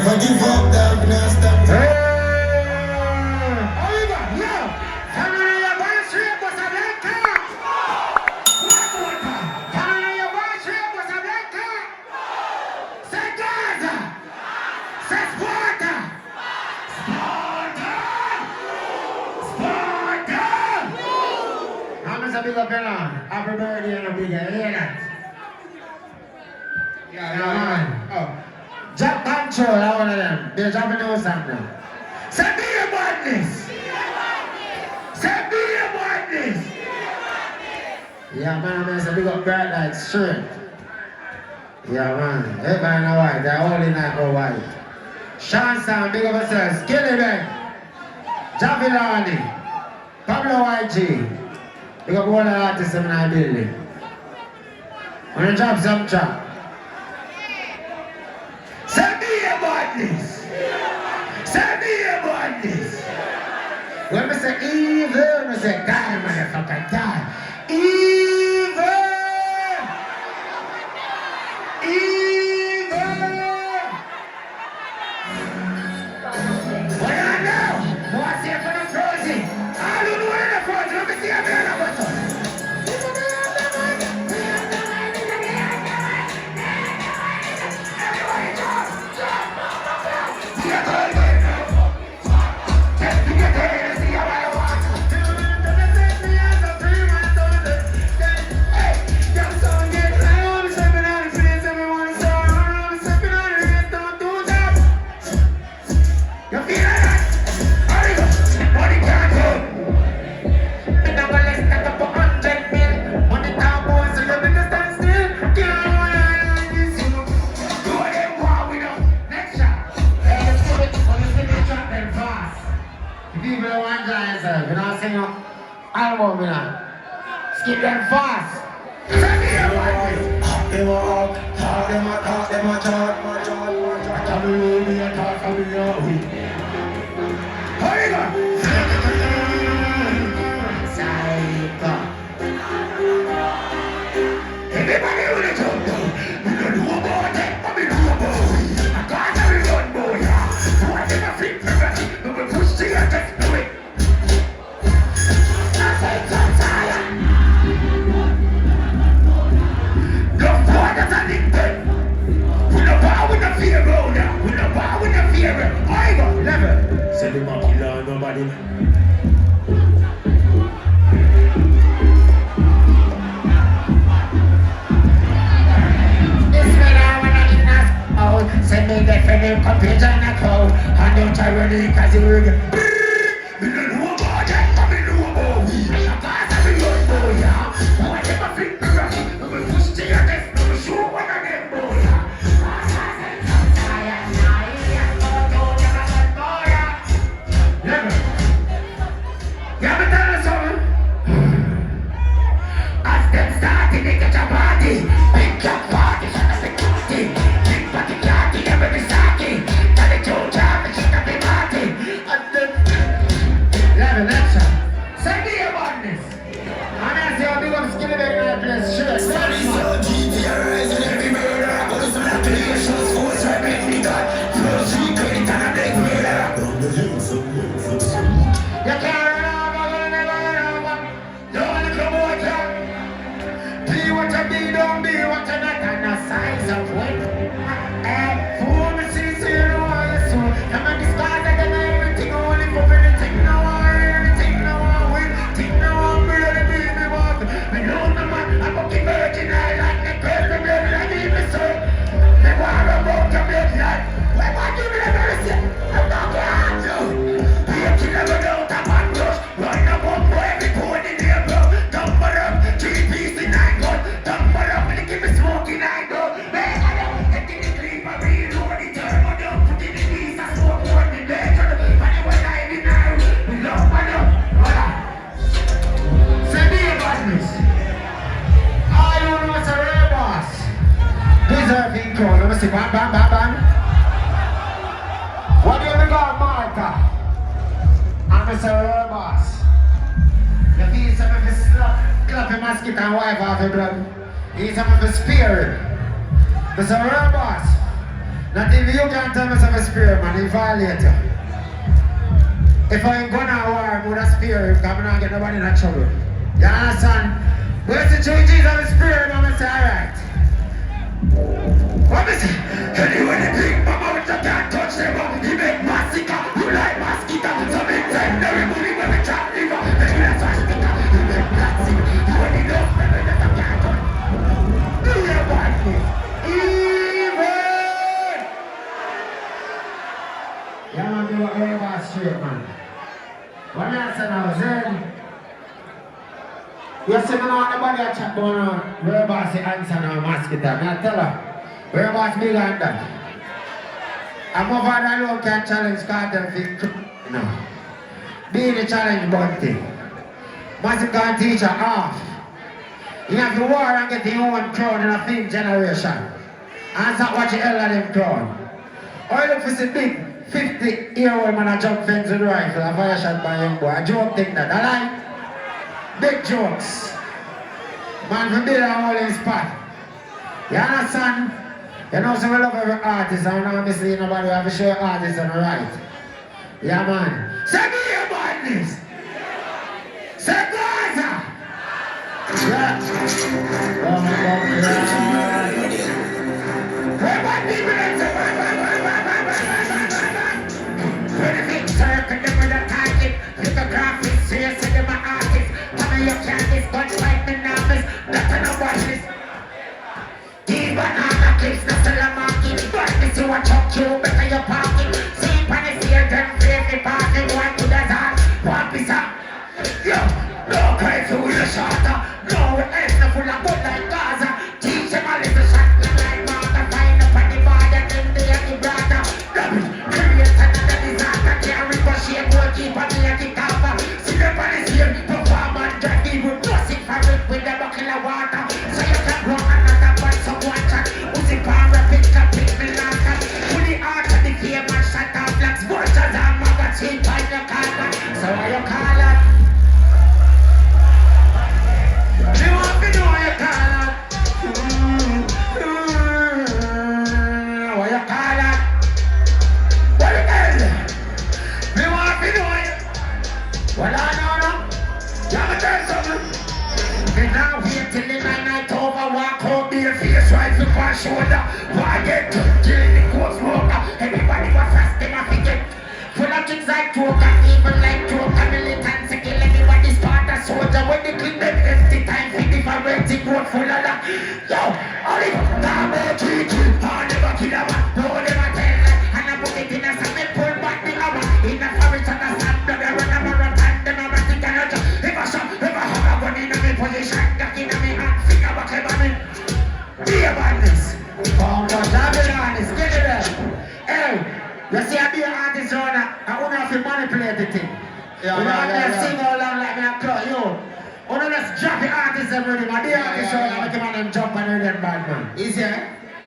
Never give up, dog, now stop. Happy birthday and a big hear that? Yeah, man. Oh. Jack Control, I one of them. They're dropping those something. Say be a badness! Say be a badness! Yeah, man, I say big up bright light straight. Yeah, man. Everybody know white, they're all in like go white. Sean Sam, big up yourself. Skilly Bang. Javilani. Pablo YG. We got one artist in my building. When you drop some trap. Say me about this. Say me about this. When we say evil, we say die, motherfucker, die. Evil! Evil! What do you know? What's here for the frozen? I don't know where the frozen. Let me see a man about it. Skip them fast. Send me a one. Them a hawk, them a talk, them a talk. Tell me who me a talk, tell me who. Hurry up. Psycho. Everybody who they talk to, we don't know about it, but we know about it. I can't tell you one boy, yeah. So I think I think everything, but we push the attacks to it. Send him up, killer, nobody. This man, I wanna get us out. Send me the friend, computer, and a cow. And don't try running, cause you will get. We don't know about that, but we know about we. I can't have a young boy, yeah. I never think the rest. I'm gonna push the other, I'm gonna show one of them, boy, yeah. Masicka, bam, bam, bam, bam. What do you got, Martha? I'm Mr. Robotic. You feel some of his clap your Masicka and wife off your blood. He's some of his spirit. Mr. Robotic. Not even you can tell me I'm a spirit, man. He violate you. If I ain't gonna war, I'm gonna spear him, because I'm not get nobody in trouble. You understand? Where's the true Jesus of the spirit? I'm gonna say, alright. What is it? Anyway, the big mama with the can't touch them. He make Masicka, you like Masicka. So make legendary movie when we chat river. And you like Masicka, you make Masicka. You only love me when you can't touch. Do you want me? Even! Yeah, man, you are very straight, man. What I say now, Zen? You see me now, nobody a chat about where boss the answer now, Masicka. I tell her. Where boss bigger than that? I'm over that alone can challenge Kartel for no. Being the challenge bunty. Masicka teacher off. You have to war and get your own crown in a film generation. And start watching hell of them crown. Or you look for some big 50-year-old man a jump fence with a rifle and fire shot by young boy. A joke thing that, alright? Big jokes. Man for build a hole in spot. You understand? You know, so we love every artist, and I'm not missing nobody, we have to show artists on the right. Yeah, man. Say me your badness! Say Gaza! Yeah. Oh, my God. Where my people are where the big circle, them with a target, lithographic, serious, and them are artists. Tell me you can't miss, but fight me now, miss, nothing to watch this. These banana clips, not still a market. But this you a chuck you, better your pocket. See when it's here, them favorite party. One to the heart, one piece up. Yo, no cry for the shorter. No else, no full of good like Gaza. Teach them a little shot, like Martha. Find up on the bar, that them they are the brother. Create another disaster. Can't ricochet, goalkeeper, they are the cover. See them on the here, perform and drag the wood. Plus it for it with the bucket of water. So you can run another bus. Music power, pick up, pick me like that. Fully out of the game and shut up blacks, vultures and magazine by the collar. So why you call it? You want me to know you call it? Why you call it? What the hell? You want me to know you? Well, I know. You have to tell something. Me now wait till the night over, walk out there, face rifle on shoulder. Why get to kill the ghost smoker? Everybody was fast enough to get full of things like joker, even like joker, militants to kill everybody's part of soldier. When they kill them empty time, for different road full of that. Yo, Oliver, Tabo, Gigi, I never kill a man, no never tell that. And I put it in a stomach, pull back the hour. In a forest and a sand, blood, I run a marathon, then I'm a stick and a jump. If I shot, if I have a gun in a position, that in a me hand, figure back a man. Be a badness. Oh, no, Babylon is get it there. Hey, you see, I be an artist owner. I don't have to manipulate the thing. You don't have to sing all along like me a clock, yo. I don't just drop the artist and rhythm. I be artist owner, I make a man jump and rhythm bad man. Easy, eh?